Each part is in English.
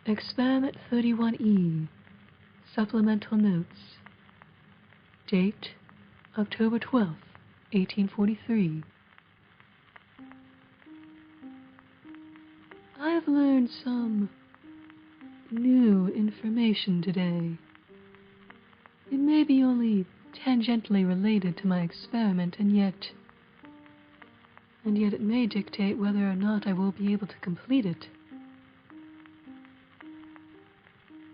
Experiment 31E. Supplemental Notes. Date, October 12th, 1843. I have learned some new information today. It may be only tangentially related to my experiment, and yet it may dictate whether or not I will be able to complete it.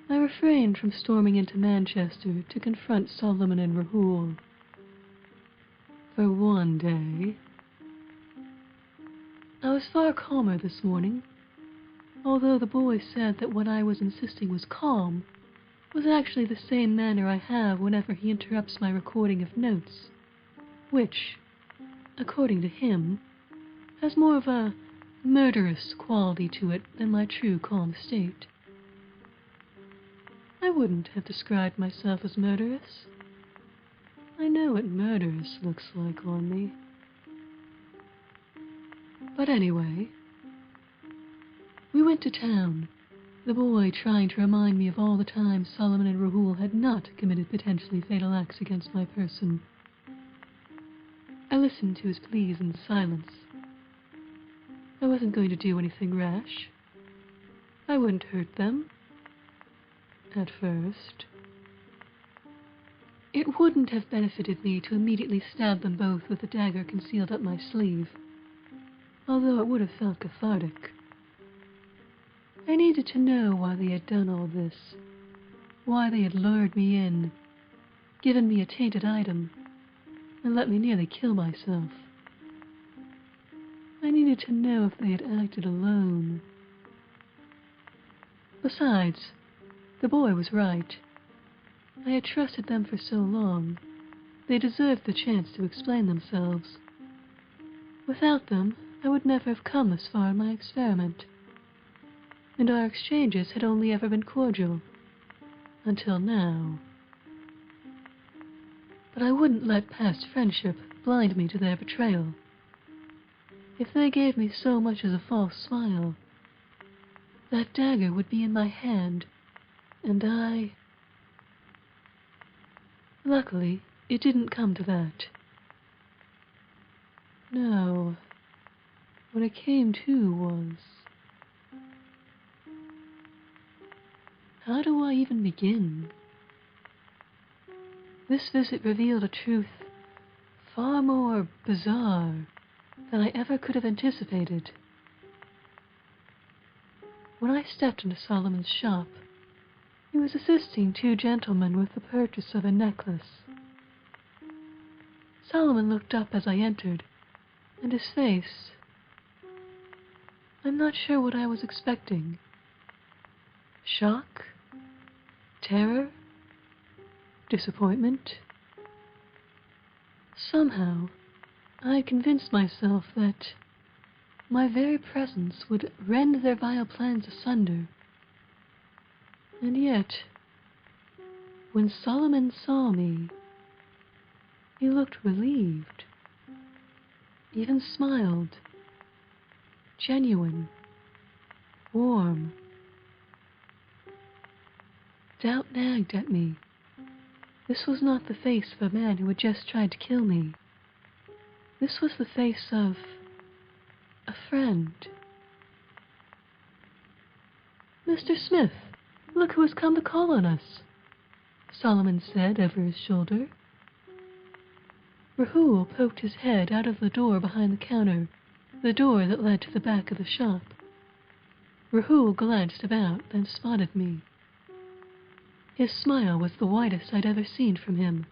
I refrained from storming into Manchester to confront Solomon and Rahul. For one day. I was far calmer this morning, although the boy said that what I was insisting was calm was actually the same manner I have whenever he interrupts my recording of notes, which, according to him, has more of a murderous quality to it than my true calm state. I wouldn't have described myself as murderous. I know what murderous looks like on me. But anyway, we went to town, the boy trying to remind me of all the times Solomon and Rahul had not committed potentially fatal acts against my person. I listened to his pleas in silence. I wasn't going to do anything rash. I wouldn't hurt them. At first. It wouldn't have benefited me to immediately stab them both with the dagger concealed up my sleeve, although it would have felt cathartic. I needed to know why they had done all this, why they had lured me in, given me a tainted item, and let me nearly kill myself. I needed to know if they had acted alone. Besides, the boy was right. I had trusted them for so long. They deserved the chance to explain themselves. Without them, I would never have come this far in my experiment. And our exchanges had only ever been cordial. Until now. But I wouldn't let past friendship blind me to their betrayal. If they gave me so much as a false smile, that dagger would be in my hand, and I... Luckily, it didn't come to that. No. What it came to was... How do I even begin? This visit revealed a truth far more bizarre than I ever could have anticipated. When I stepped into Solomon's shop, he was assisting two gentlemen with the purchase of a necklace. Solomon looked up as I entered, and his face... I'm not sure what I was expecting. Shock? Terror? Disappointment? Somehow, I had convinced myself that my very presence would rend their vile plans asunder. And yet, when Solomon saw me, he looked relieved, even smiled, genuine, warm. Doubt nagged at me. This was not the face of a man who had just tried to kill me. This was the face of a friend. Mr. Smith, look who has come to call on us, Solomon said over his shoulder. Rahul poked his head out of the door behind the counter, the door that led to the back of the shop. Rahul glanced about, then spotted me. His smile was the widest I'd ever seen from him.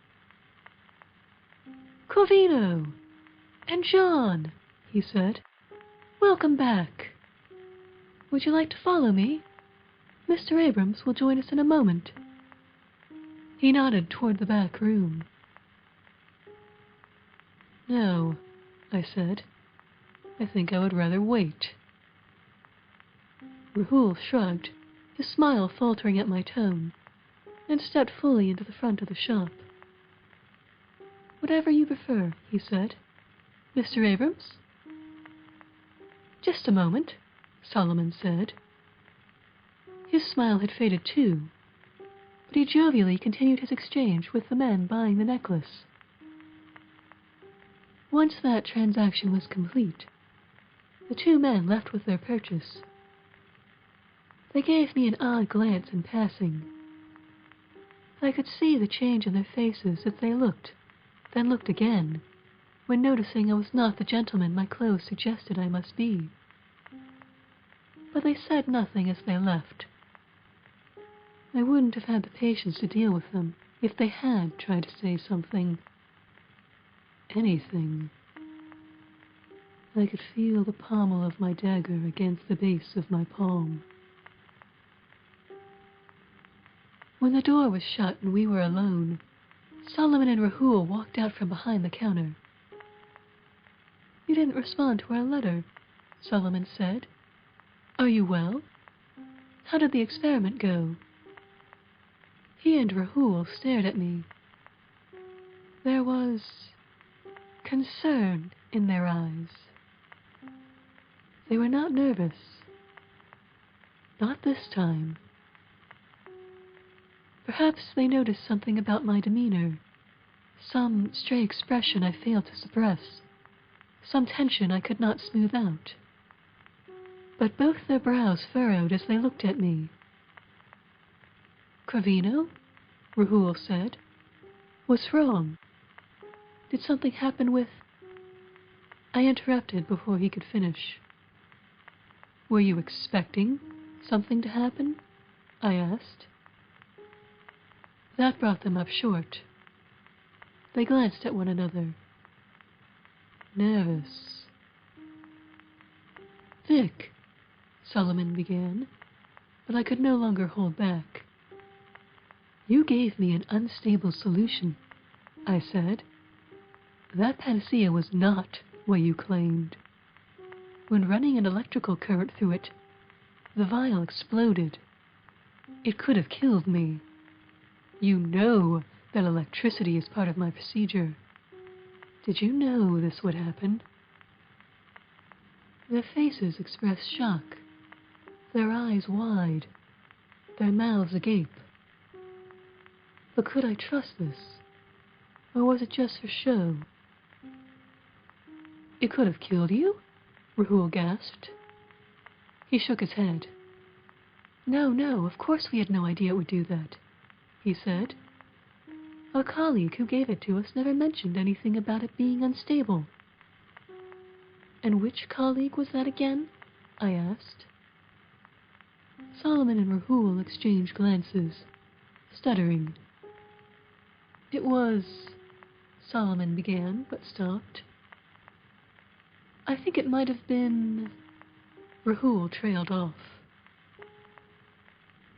Covino! And John, he said. Welcome back. Would you like to follow me? Mr. Abrams will join us in a moment. He nodded toward the back room. No, I said. I think I would rather wait. Rahul shrugged, his smile faltering at my tone, and stepped fully into the front of the shop. Whatever you prefer, he said. Mr. Abrams? Just a moment, Solomon said. His smile had faded too, but he jovially continued his exchange with the men buying the necklace. Once that transaction was complete, the two men left with their purchase. They gave me an odd glance in passing. I could see the change in their faces as they looked, then looked again, when noticing I was not the gentleman my clothes suggested I must be. But they said nothing as they left. I wouldn't have had the patience to deal with them if they had tried to say something. Anything. I could feel the pommel of my dagger against the base of my palm. When the door was shut and we were alone, Solomon and Rahul walked out from behind the counter. "You didn't respond to our letter," Solomon said. "Are you well? How did the experiment go?" He and Rahul stared at me. There was concern in their eyes. They were not nervous. Not this time. Perhaps they noticed something about my demeanor, some stray expression I failed to suppress, some tension I could not smooth out. But both their brows furrowed as they looked at me. "Cravino?" Rahul said. "What's wrong? Did something happen with—" I interrupted before he could finish. "Were you expecting something to happen?" I asked. That brought them up short. They glanced at one another. Nervous. "Vic," Solomon began, but I could no longer hold back. "You gave me an unstable solution," I said. "That panacea was not what you claimed. When running an electrical current through it, the vial exploded. It could have killed me. You know that electricity is part of my procedure. Did you know this would happen?" Their faces expressed shock, their eyes wide, their mouths agape. But could I trust this, or was it just for show? "It could have killed you?" Rahul gasped. He shook his head. No, of course we had no idea it would do that," he said. "Our colleague who gave it to us never mentioned anything about it being unstable." "And which colleague was that again?" I asked. Solomon and Rahul exchanged glances, stuttering. "It was—" Solomon began, but stopped. "I think it might have been—" Rahul trailed off.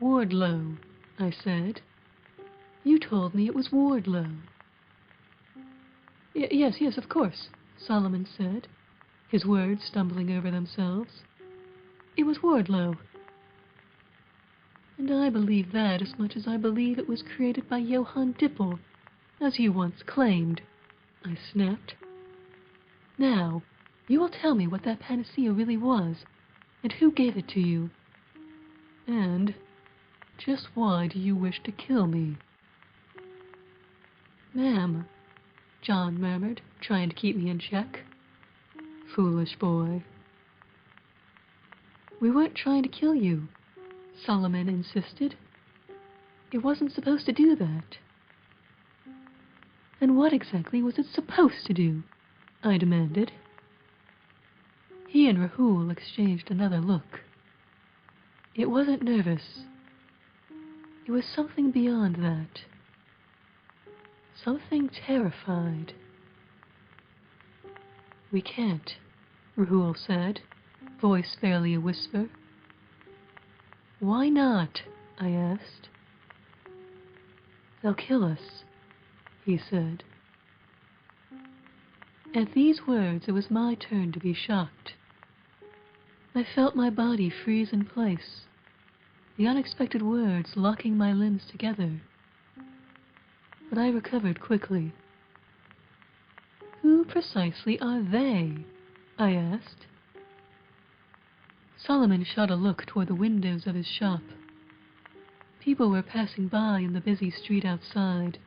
"Wardlow," I said. "You told me it was Wardlow." Yes, of course," Solomon said, his words stumbling over themselves. "It was Wardlow. And I believe that as much as I believe it was created by Johann Dippel, as you once claimed," I snapped. "Now, you will tell me what that panacea really was, and who gave it to you. And just why do you wish to kill me?" "Ma'am," John murmured, trying to keep me in check. Foolish boy. "We weren't trying to kill you," Solomon insisted. "It wasn't supposed to do that." "Then what exactly was it supposed to do?" I demanded. He and Rahul exchanged another look. It wasn't nervous. It was something beyond that. Something terrified. "We can't," Rahul said, voice barely a whisper. "Why not?" I asked. "They'll kill us," he said. At these words, it was my turn to be shocked. I felt my body freeze in place, the unexpected words locking my limbs together. But I recovered quickly. "Who precisely are they?" I asked. Solomon shot a look toward the windows of his shop, People were passing by in the busy street outside.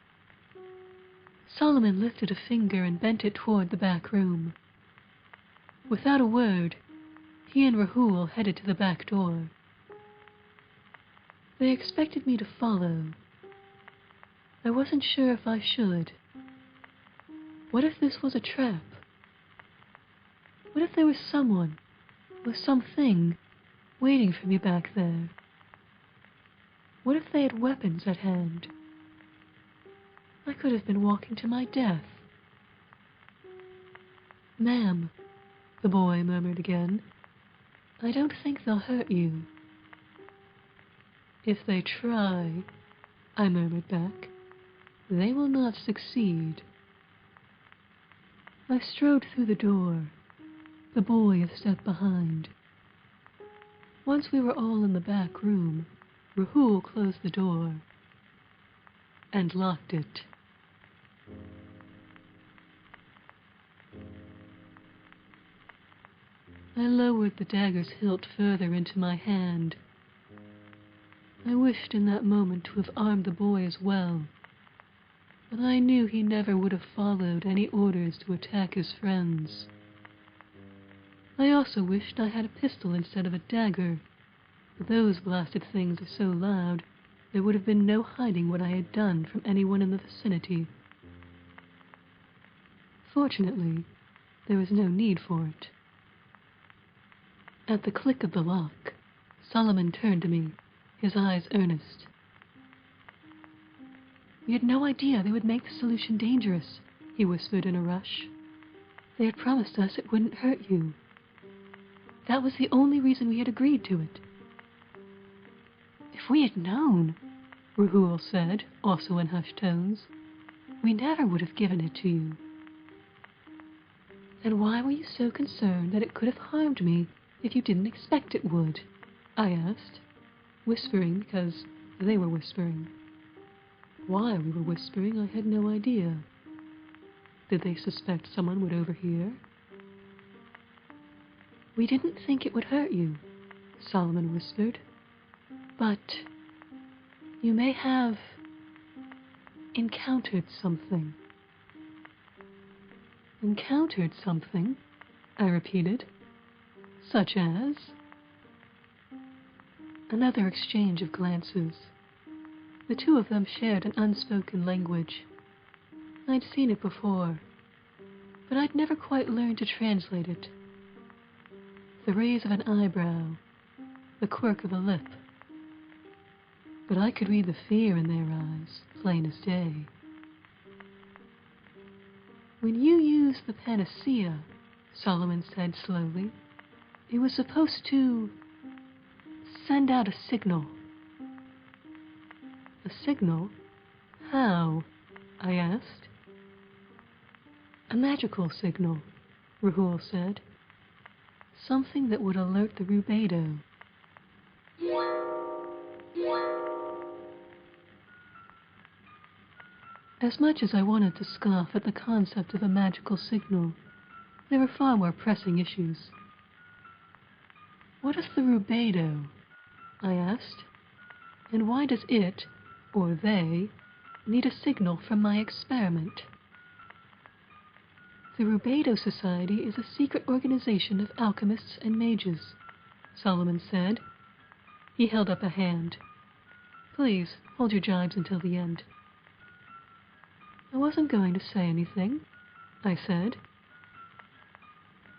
Solomon lifted a finger and bent it toward the back room. Without a word, he and Rahul headed to the back door. They expected me to follow. I wasn't sure if I should. What if this was a trap? What if there was someone, or something, waiting for me back there? What if they had weapons at hand? I could have been walking to my death. "Ma'am," the boy murmured again, "I don't think they'll hurt you." "If they try," I murmured back, "they will not succeed." I strode through the door, the boy a step behind. Once we were all in the back room, Rahul closed the door and locked it. I lowered the dagger's hilt further into my hand. I wished in that moment to have armed the boy as well, but I knew he never would have followed any orders to attack his friends. I also wished I had a pistol instead of a dagger, but those blasted things are so loud there would have been no hiding what I had done from anyone in the vicinity. Fortunately, there was no need for it. At the click of the lock, Solomon turned to me, his eyes earnest. "We had no idea they would make the solution dangerous," he whispered in a rush. "They had promised us it wouldn't hurt you. That was the only reason we had agreed to it." "If we had known," Rahul said, also in hushed tones, "we never would have given it to you." "And why were you so concerned that it could have harmed me if you didn't expect it would?" I asked, whispering because they were whispering. Why we were whispering, I had no idea. Did they suspect someone would overhear? "We didn't think it would hurt you," Solomon whispered. "But you may have encountered something." "Encountered something?" I repeated. "Such as?" Another exchange of glances. The two of them shared an unspoken language. I'd seen it before, but I'd never quite learned to translate it. The raise of an eyebrow, the quirk of a lip. But I could read the fear in their eyes, plain as day. "When you used the panacea," Solomon said slowly, "it was supposed to send out a signal." "A signal? How?" I asked. "A magical signal," Rahul said. "Something that would alert the Rubedo." As much as I wanted to scoff at the concept of a magical signal, there were far more pressing issues. "What is the Rubedo?" I asked. "And why does it, or they, need a signal from my experiment?" "The Rubedo Society is a secret organization of alchemists and mages," Solomon said. He held up a hand. "Please, hold your jibes until the end." I wasn't going to say anything, I said.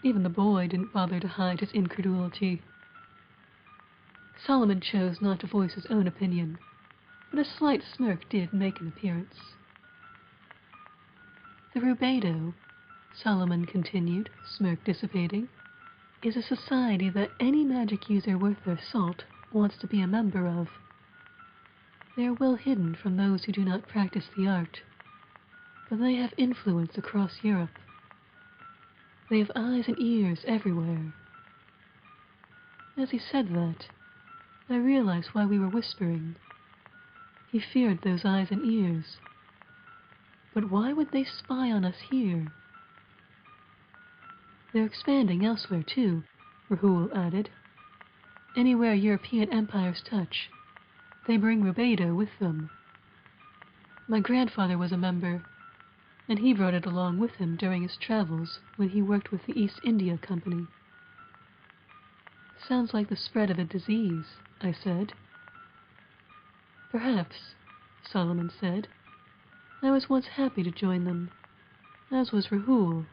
Even the boy didn't bother to hide his incredulity. Solomon chose not to voice his own opinion, but a slight smirk did make an appearance. "The Rubedo," Solomon continued, smirk dissipating, "is a society that any magic user worth their salt wants to be a member of. They are well hidden from those who do not practice the art, but they have influence across Europe. They have eyes and ears everywhere." As he said that, I realized why we were whispering. He feared those eyes and ears. But why would they spy on us here? "They're expanding elsewhere, too," Rahul added. "Anywhere European empires touch. They bring Rubedo with them. My grandfather was a member, and he brought it along with him during his travels when he worked with the East India Company. Sounds like the spread of a disease, I said. Perhaps, Solomon said. I was once happy to join them, as was Rahul.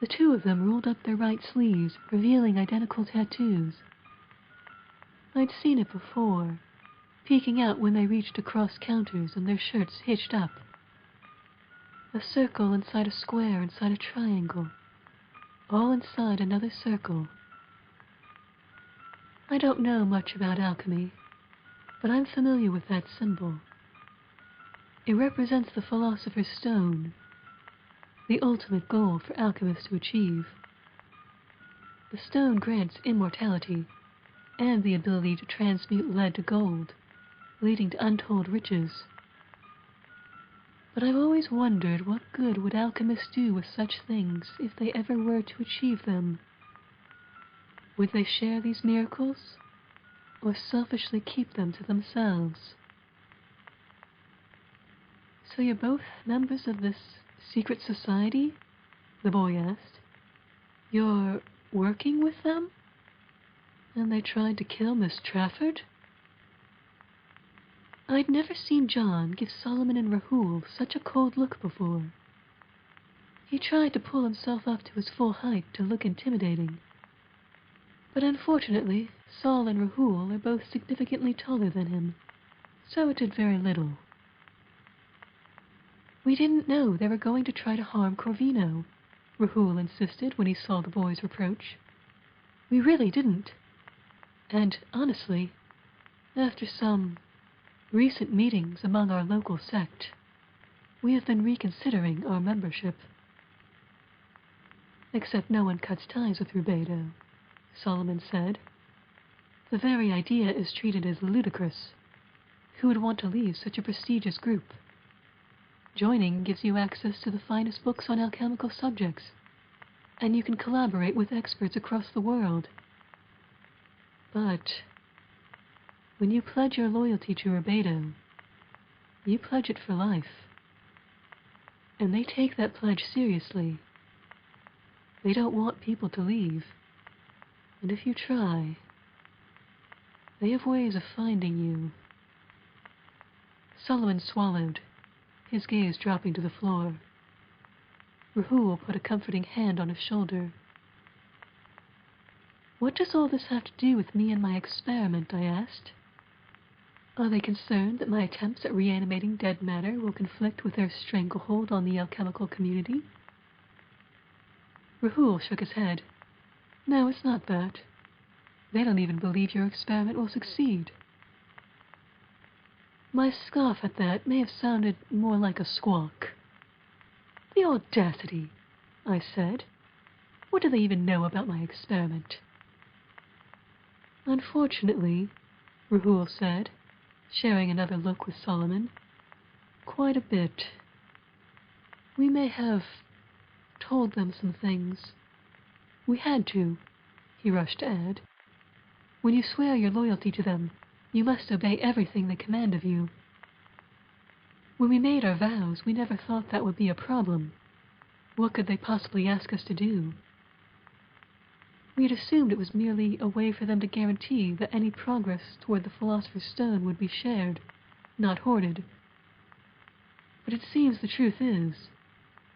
The two of them rolled up their right sleeves, revealing identical tattoos. I'd seen it before, peeking out when they reached across counters and their shirts hitched up. A circle inside a square inside a triangle, all inside another circle. I don't know much about alchemy, but I'm familiar with that symbol. It represents the philosopher's stone, the ultimate goal for alchemists to achieve. The stone grants immortality and the ability to transmute lead to gold, leading to untold riches. But I've always wondered what good would alchemists do with such things if they ever were to achieve them. Would they share these miracles, or selfishly keep them to themselves? So you're both members of this secret society? The boy asked. You're working with them? And they tried to kill Miss Trafford? I'd never seen John give Solomon and Rahul such a cold look before. He tried to pull himself up to his full height to look intimidating. But unfortunately, Sol and Rahul are both significantly taller than him, so it did very little. We didn't know they were going to try to harm Corvino, Rahul insisted when he saw the boy's reproach. We really didn't. And honestly, after some recent meetings among our local sect, we have been reconsidering our membership. Except no one cuts ties with Rubedo, Solomon said. The very idea is treated as ludicrous. Who would want to leave such a prestigious group? Joining gives you access to the finest books on alchemical subjects, and you can collaborate with experts across the world. But when you pledge your loyalty to Rubedo, you pledge it for life. And they take that pledge seriously. They don't want people to leave. And if you try, they have ways of finding you. Solomon swallowed, his gaze dropping to the floor. Rahul put a comforting hand on his shoulder. What does all this have to do with me and my experiment? I asked. Are they concerned that my attempts at reanimating dead matter will conflict with their stranglehold on the alchemical community? Rahul shook his head. No, it's not that. They don't even believe your experiment will succeed. My scoff at that may have sounded more like a squawk. The audacity, I said. What do they even know about my experiment? Unfortunately, Rahul said, sharing another look with Solomon, quite a bit. We may have told them some things. We had to, he rushed to add. When you swear your loyalty to them, you must obey everything they command of you. When we made our vows, we never thought that would be a problem. What could they possibly ask us to do? We had assumed it was merely a way for them to guarantee that any progress toward the Philosopher's Stone would be shared, not hoarded. But it seems the truth is,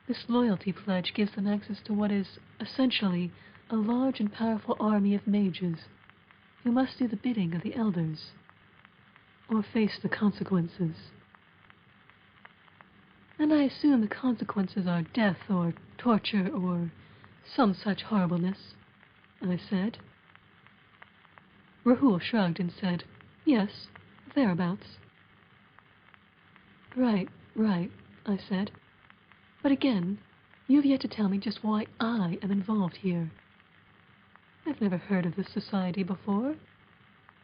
this loyalty pledge gives them access to what is, essentially, a large and powerful army of mages who must do the bidding of the elders, or face the consequences. And I assume the consequences are death or torture or some such horribleness, I said. Rahul shrugged and said, yes, thereabouts. Right, I said. But again, you've yet to tell me just why I am involved here. I've never heard of this society before,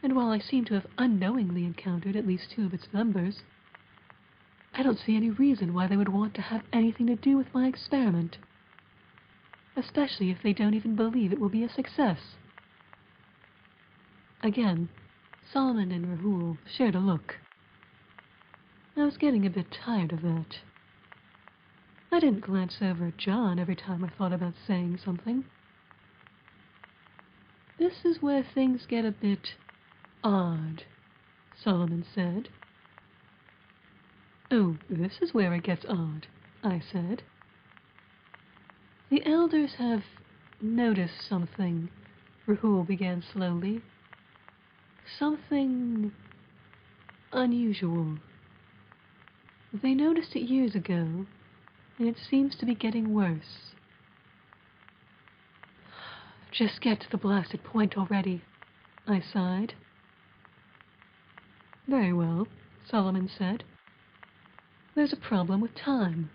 and while I seem to have unknowingly encountered at least 2 of its members, I don't see any reason why they would want to have anything to do with my experiment, especially if they don't even believe it will be a success. Again, Solomon and Rahul shared a look. I was getting a bit tired of that. I didn't glance over at John every time I thought about saying something. This is where things get a bit odd, Solomon said. Oh, this is where it gets odd, I said. The elders have noticed something, Rahul began slowly. Something unusual. They noticed it years ago, and it seems to be getting worse. Just get to the blasted point already, I sighed. Very well, Solomon said. There's a problem with time.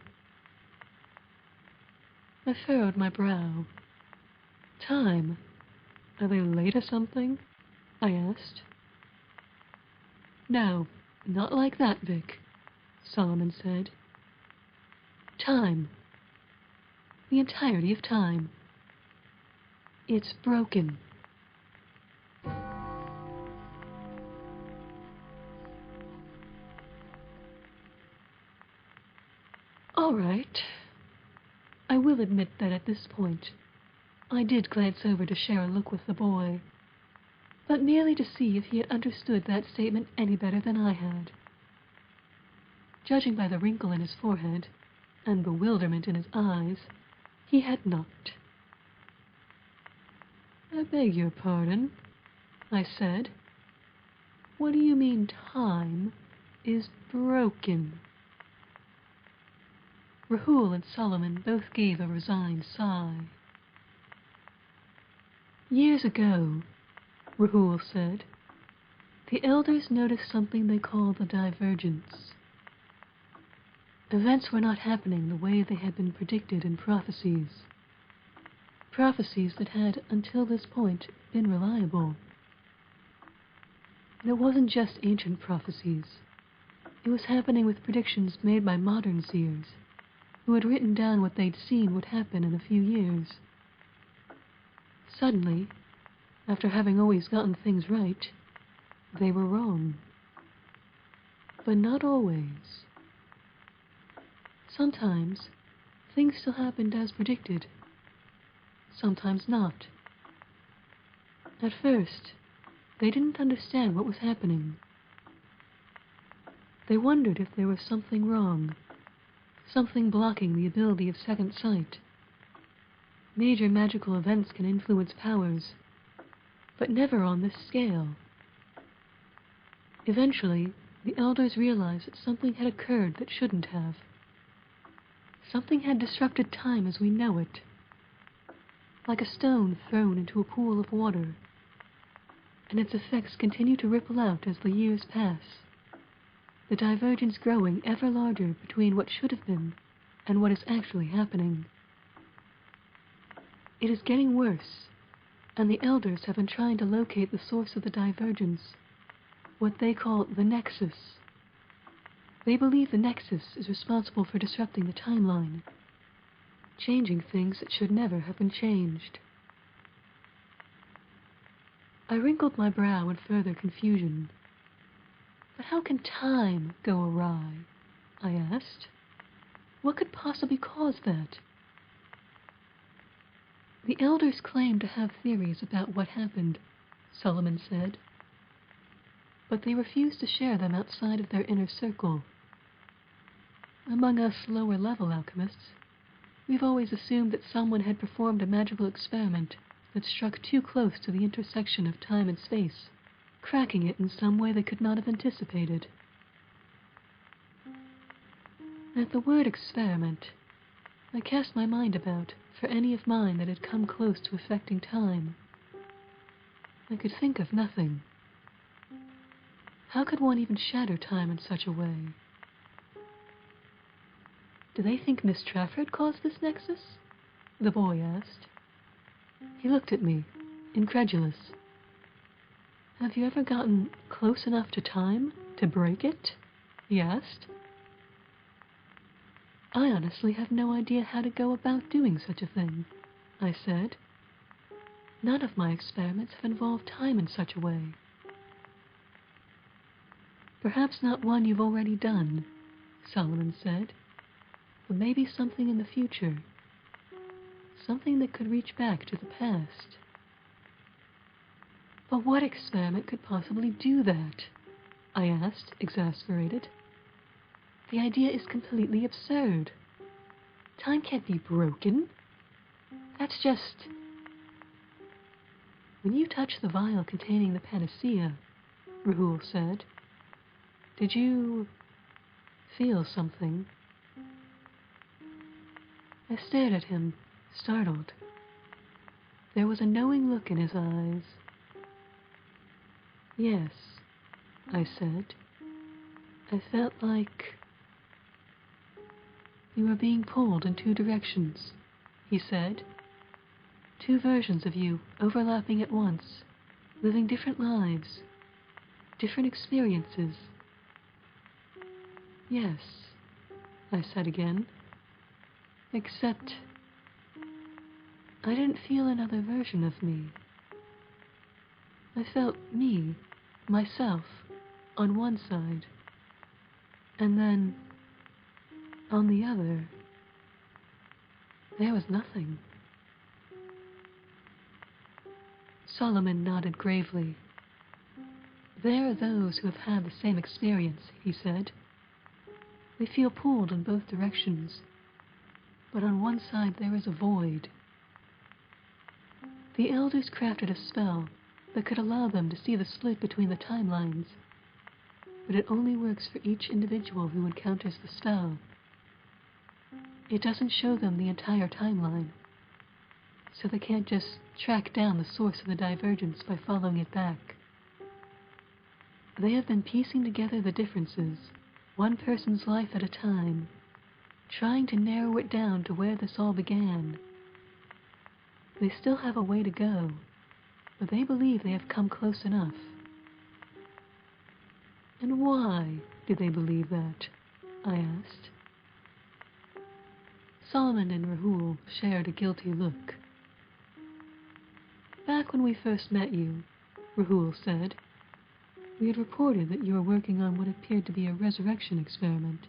I furrowed my brow. Time? Are they late or something? I asked. No, not like that, Vic, Solomon said. Time. The entirety of time. It's broken. All right. I will admit that at this point, I did glance over to share a look with the boy, but merely to see if he had understood that statement any better than I had. Judging by the wrinkle in his forehead and bewilderment in his eyes, he had not. I beg your pardon, I said. What do you mean time is broken? Rahul and Solomon both gave a resigned sigh. Years ago, Rahul said, the elders noticed something they called the divergence. Events were not happening the way they had been predicted in prophecies. Prophecies that had, until this point, been reliable. And it wasn't just ancient prophecies. It was happening with predictions made by modern seers, who had written down what they'd seen would happen in a few years. Suddenly, after having always gotten things right, they were wrong. But not always. Sometimes, things still happened as predicted. Sometimes not. At first, they didn't understand what was happening. They wondered if there was something wrong, something blocking the ability of second sight. Major magical events can influence powers, but never on this scale. Eventually, the elders realized that something had occurred that shouldn't have. Something had disrupted time as we know it, like a stone thrown into a pool of water, and its effects continue to ripple out as the years pass, the divergence growing ever larger between what should have been and what is actually happening. It is getting worse, and the elders have been trying to locate the source of the divergence, what they call the nexus. They believe the nexus is responsible for disrupting the timeline, changing things that should never have been changed. I wrinkled my brow in further confusion. But how can time go awry? I asked. What could possibly cause that? The elders claim to have theories about what happened, Solomon said, but they refuse to share them outside of their inner circle. Among us lower-level alchemists, we've always assumed that someone had performed a magical experiment that struck too close to the intersection of time and space, cracking it in some way they could not have anticipated. At the word experiment, I cast my mind about for any of mine that had come close to affecting time. I could think of nothing. How could one even shatter time in such a way? Do they think Miss Trafford caused this nexus? The boy asked. He looked at me, incredulous. Have you ever gotten close enough to time to break it? He asked. I honestly have no idea how to go about doing such a thing, I said. None of my experiments have involved time in such a way. Perhaps not one you've already done, Solomon said, but maybe something in the future. Something that could reach back to the past. But what experiment could possibly do that? I asked, exasperated. The idea is completely absurd. Time can't be broken. That's just... When you touched the vial containing the panacea, Rahul said, did you feel something? I stared at him, startled. There was a knowing look in his eyes. Yes, I said. I felt like you were being pulled in two directions, he said. Two versions of you overlapping at once, living different lives, different experiences. Yes, I said again. Except I didn't feel another version of me. I felt me, myself, on one side, and then, on the other, there was nothing. Solomon nodded gravely. There are those who have had the same experience, he said. They feel pulled in both directions, but on one side there is a void. The elders crafted a spell that could allow them to see the split between the timelines, but it only works for each individual who encounters the spell. It doesn't show them the entire timeline, so they can't just track down the source of the divergence by following it back. They have been piecing together the differences, one person's life at a time, trying to narrow it down to where this all began. They still have a way to go, but they believe they have come close enough. And why did they believe that? I asked. Solomon and Rahul shared a guilty look. Back when we first met you, Rahul said, we had reported that you were working on what appeared to be a resurrection experiment.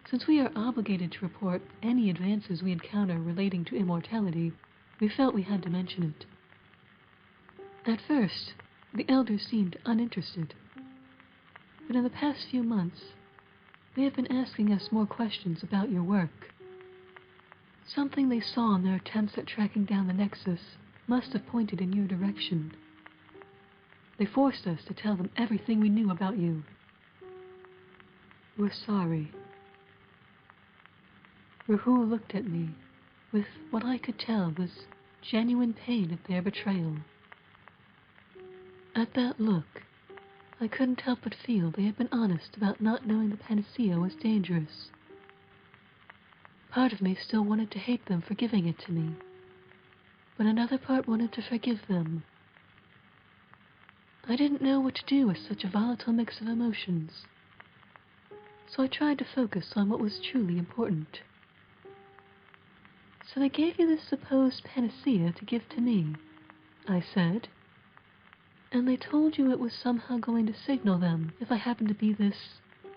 Since we are obligated to report any advances we encounter relating to immortality, we felt we had to mention it. At first, the elders seemed uninterested, but in the past few months, they have been asking us more questions about your work. Something they saw in their attempts at tracking down the Nexus must have pointed in your direction. They forced us to tell them everything we knew about you. We're sorry. Rahul looked at me with what I could tell was genuine pain at their betrayal. At that look, I couldn't help but feel they had been honest about not knowing the panacea was dangerous. Part of me still wanted to hate them for giving it to me, but another part wanted to forgive them. I didn't know what to do with such a volatile mix of emotions, so I tried to focus on what was truly important. So they gave you this supposed panacea to give to me, I said, and they told you it was somehow going to signal them if I happened to be this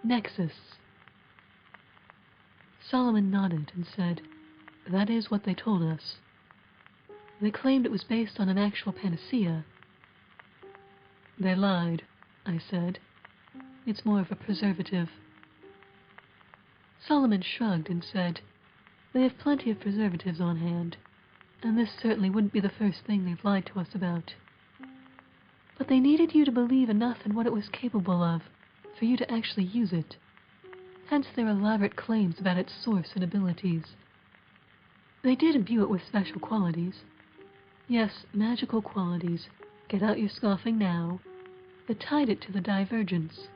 Nexus. Solomon nodded and said, that is what they told us. They claimed it was based on an actual panacea. They lied, I said. It's more of a preservative. Solomon shrugged and said, they have plenty of preservatives on hand, and this certainly wouldn't be the first thing they've lied to us about. But they needed you to believe enough in what it was capable of for you to actually use it. Hence their elaborate claims about its source and abilities. They did imbue it with special qualities. Yes, magical qualities. Get out your scoffing now. That tied it to the divergence,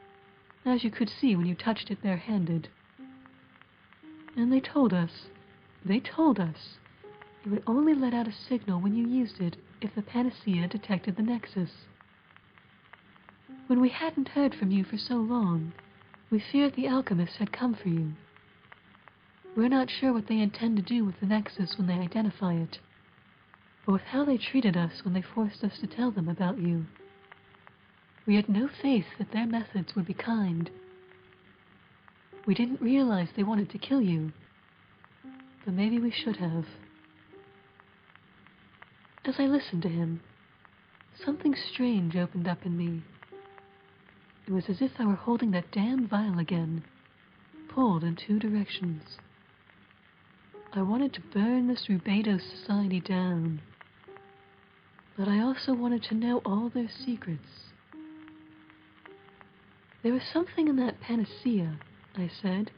as you could see when you touched it barehanded. And they told us it would only let out a signal when you used it if the panacea detected the Nexus. When we hadn't heard from you for so long, we feared the alchemists had come for you. We're not sure what they intend to do with the Nexus when they identify it, but with how they treated us when they forced us to tell them about you, We had no faith that their methods would be kind. We didn't realize they wanted to kill you, but maybe we should have. As I listened to him, something strange opened up in me. It was as if I were holding that damn vial again, pulled in two directions. I wanted to burn this Rubedo society down, but I also wanted to know all their secrets. There was something in that panacea, I said.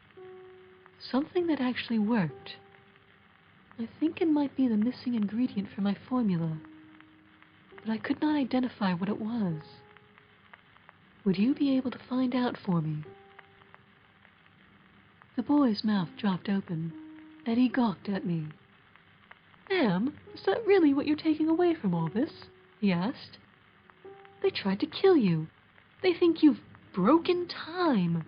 Something that actually worked. I think it might be the missing ingredient for my formula, but I could not identify what it was. Would you be able to find out for me? The boy's mouth dropped open, and he gawked at me. Ma'am, is that really what you're taking away from all this? He asked. They tried to kill you. They think you've broken time.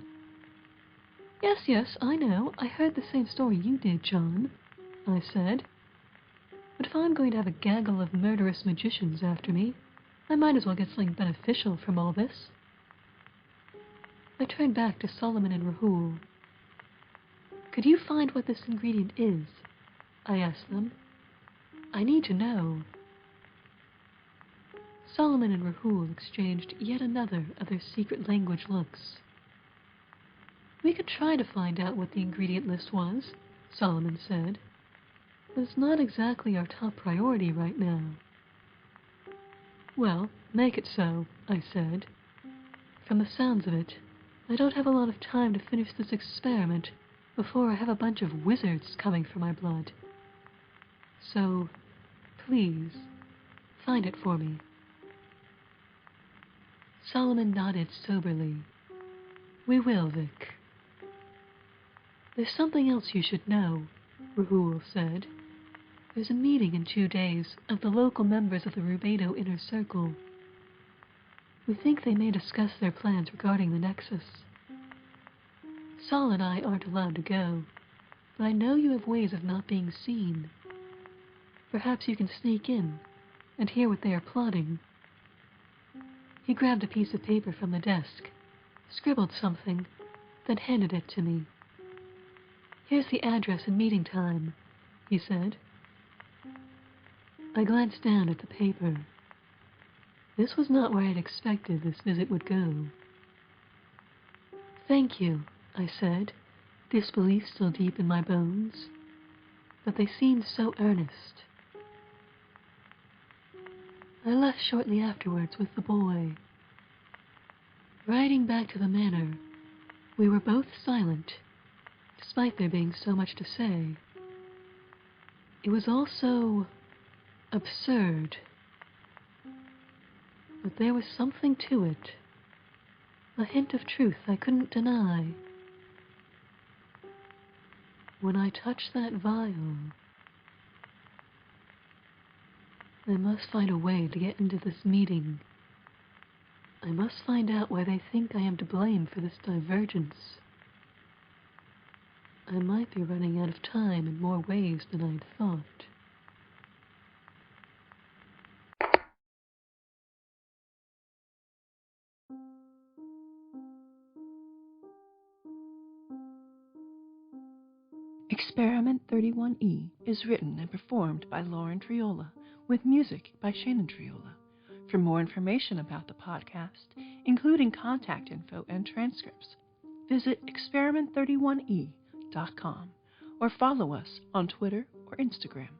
Yes, I know. I heard the same story you did, John, I said. But if I'm going to have a gaggle of murderous magicians after me, I might as well get something beneficial from all this. I turned back to Solomon and Rahul. Could you find what this ingredient is? I asked them. I need to know. Solomon and Rahul exchanged yet another of their secret language looks. We could try to find out what the ingredient list was, Solomon said, but it's not exactly our top priority right now. Well, make it so, I said. From the sounds of it, I don't have a lot of time to finish this experiment before I have a bunch of wizards coming for my blood. So, please, find it for me. Solomon nodded soberly. We will, Vic. There's something else you should know, Rahul said. There's a meeting in 2 days of the local members of the Rubedo Inner Circle. We think they may discuss their plans regarding the Nexus. Sol and I aren't allowed to go, but I know you have ways of not being seen. Perhaps you can sneak in and hear what they are plotting. He grabbed a piece of paper from the desk, scribbled something, then handed it to me. Here's the address and meeting time, he said. I glanced down at the paper. This was not where I'd expected this visit would go. Thank you, I said, disbelief still deep in my bones. But they seemed so earnest. I left shortly afterwards with the boy. Riding back to the manor, we were both silent, despite there being so much to say. It was all so absurd. But there was something to it, a hint of truth I couldn't deny. When I touch that vial, I must find a way to get into this meeting. I must find out why they think I am to blame for this divergence. I might be running out of time in more ways than I'd thought. Experiment 31E is written and performed by Lauren Triola, with music by Shannon Triola. For more information about the podcast, including contact info and transcripts, visit experiment31e.com or follow us on Twitter or Instagram.